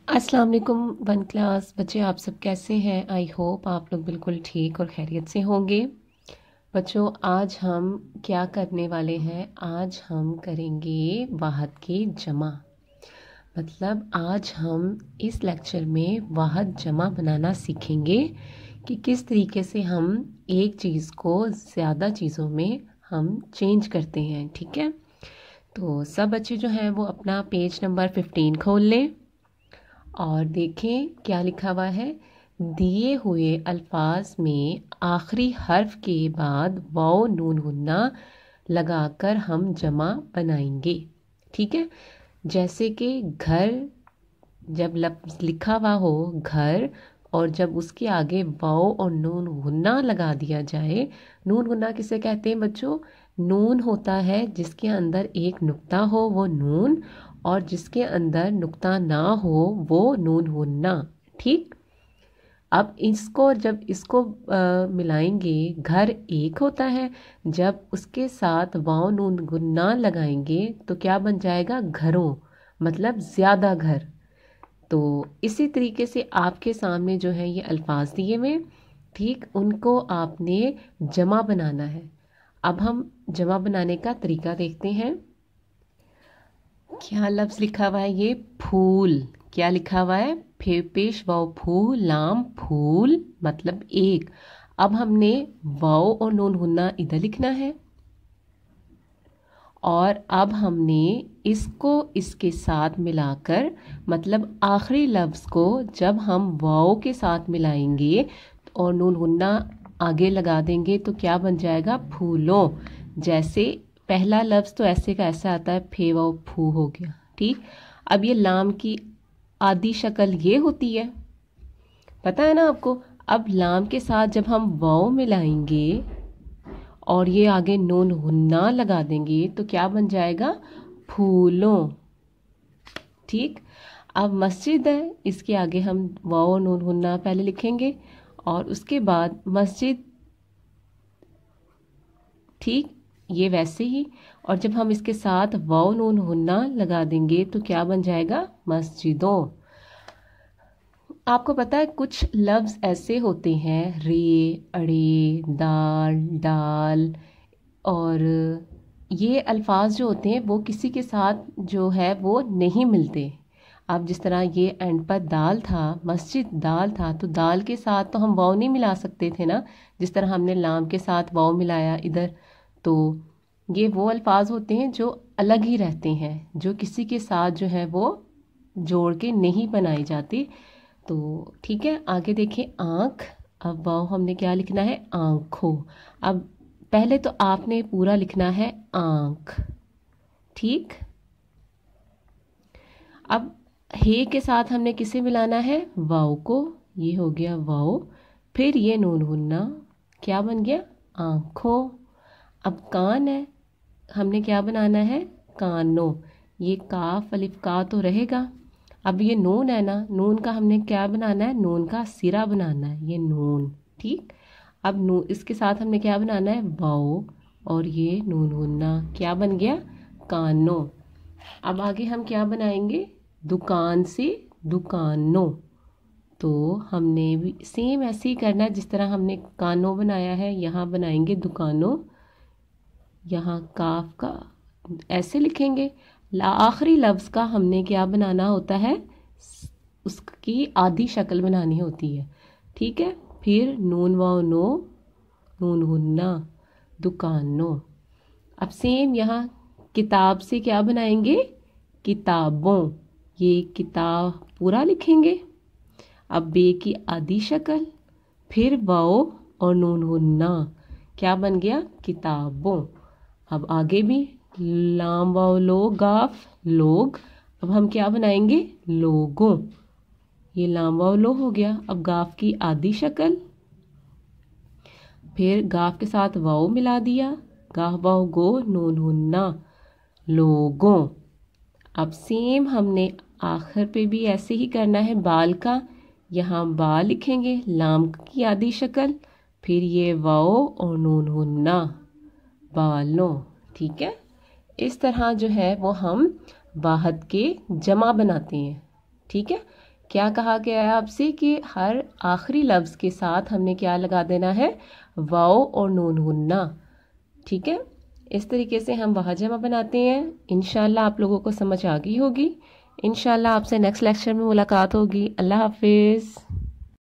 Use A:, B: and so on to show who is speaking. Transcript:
A: अस्सलाम वालेकुम one class बच्चे, आप सब कैसे हैं। आई होप आप लोग बिल्कुल ठीक और खैरियत से होंगे। बच्चों, आज हम क्या करने वाले हैं? आज हम करेंगे वाहद की जमा। मतलब आज हम इस लेक्चर में वाहद जमा बनाना सीखेंगे कि किस तरीके से हम एक चीज़ को ज़्यादा चीज़ों में हम चेंज करते हैं। ठीक है, तो सब बच्चे जो हैं वो अपना पेज नंबर 15 खोल लें और देखें क्या लिखा हुआ है। दिए हुए अल्फाज में आखिरी हर्फ के बाद वाव नून गुन्ना लगाकर हम जमा बनाएंगे। ठीक है, जैसे कि घर, जब लफ्ज़ लिखा हुआ हो घर और जब उसके आगे वाव और नून गुन्ना लगा दिया जाए। नून गुन्ना किसे कहते हैं बच्चों? नून होता है जिसके अंदर एक नुक्ता हो वो नून, और जिसके अंदर नुक्ता ना हो वो नून गुन्ना। ठीक, अब इसको जब इसको मिलाएंगे, घर एक होता है, जब उसके साथ वाव नून गुन्ना लगाएंगे तो क्या बन जाएगा? घरों, मतलब ज़्यादा घर। तो इसी तरीके से आपके सामने जो है ये अल्फाज दिए हुए, ठीक, उनको आपने जमा बनाना है। अब हम जमा बनाने का तरीका देखते हैं। क्या लफ्ज़ लिखा हुआ है? ये फूल। क्या लिखा हुआ है? पेश वाव फूल लाम फूल, मतलब एक। अब हमने वाव और नून गुन्ना इधर लिखना है और अब हमने इसको इसके साथ मिलाकर, मतलब आखिरी लफ्ज़ को जब हम वाव के साथ मिलाएंगे और नून गुन्ना आगे लगा देंगे तो क्या बन जाएगा? फूलों। जैसे पहला लफ्ज़ तो ऐसे का ऐसा आता है, फे वाव फू हो गया। ठीक, अब ये लाम की आधी शक्ल ये होती है, पता है ना आपको। अब लाम के साथ जब हम वाव मिलाएंगे और ये आगे नून गुन्ना लगा देंगे तो क्या बन जाएगा? फूलों। ठीक, अब मस्जिद है, इसके आगे हम वाव और नून गुन्ना पहले लिखेंगे और उसके बाद मस्जिद। ठीक, ये वैसे ही। और जब हम इसके साथ वाव नून गुन्ना लगा देंगे तो क्या बन जाएगा? मस्जिदों। आपको पता है कुछ लफ्ज़ ऐसे होते हैं, रे, अड़े, दाल, डाल, और ये अल्फाज जो होते हैं वो किसी के साथ जो है वो नहीं मिलते। अब जिस तरह ये एंड पर दाल था, मस्जिद दाल था, तो दाल के साथ तो हम वाव नहीं मिला सकते थे ना, जिस तरह हमने लाम के साथ वाव मिलाया इधर। तो ये वो अल्फाज होते हैं जो अलग ही रहते हैं, जो किसी के साथ जो है वो जोड़ के नहीं बनाए जाते। तो ठीक है, आगे देखें। आँख, अब वाव हमने क्या लिखना है? आँखों। अब पहले तो आपने पूरा लिखना है आँख। ठीक, अब हे के साथ हमने किसे मिलाना है? वाव को। ये हो गया वाव, फिर ये नून गुन्ना, क्या बन गया? आँखों। अब कान है, हमने क्या बनाना है? कानों। ये काफ अलिफ का तो रहेगा। अब ये नून है ना, नून का हमने क्या बनाना है? नून का सिरा बनाना है, ये नून। ठीक, अब नून इसके साथ हमने क्या बनाना है? वाव और ये नून गुन्ना, क्या बन गया? कानों। अब आगे हम क्या बनाएंगे? दुकान से दुकानों। तो हमने भी सेम ऐसे ही करना है जिस तरह हमने कानों बनाया है, यहाँ बनाएंगे दुकानों। यहाँ काफ का ऐसे लिखेंगे। आखिरी लफ्ज़ का हमने क्या बनाना होता है? उसकी आधी शक्ल बनानी होती है। ठीक है, फिर नून वाव नो, नून गुन्ना, दुकानों। अब सेम यहाँ किताब से क्या बनाएंगे? किताबों। ये किताब पूरा लिखेंगे। अब बे की आधी शक्ल, फिर वाव और नून गुन्ना, क्या बन गया? किताबों। अब आगे भी लाम वाव लो गाफ, लोग। अब हम क्या बनाएंगे? लोगों। ये लाम वाव लो हो गया। अब गाफ की आधी शक्ल, फिर गाफ के साथ वाव मिला दिया, गाफ वाव गो, नून गुन्ना, लोगों। अब सेम हमने आखिर पे भी ऐसे ही करना है। बाल का, यहाँ बा लिखेंगे, लाम की आधी शक्ल, फिर ये वाव और नून गुन्ना, बालों। ठीक है, इस तरह जो है वो हम वाहद के जमा बनाते हैं। ठीक है, क्या कहा गया है आपसे कि हर आखिरी लफ्ज़ के साथ हमने क्या लगा देना है, वाओ और नून गुन्ना। ठीक है, इस तरीके से हम वहजमा बनाते हैं। इंशाल्लाह आप लोगों को समझ आ गई होगी। इंशाल्लाह आपसे नेक्स्ट लेक्चर में मुलाकात होगी। अल्लाह हाफिज़।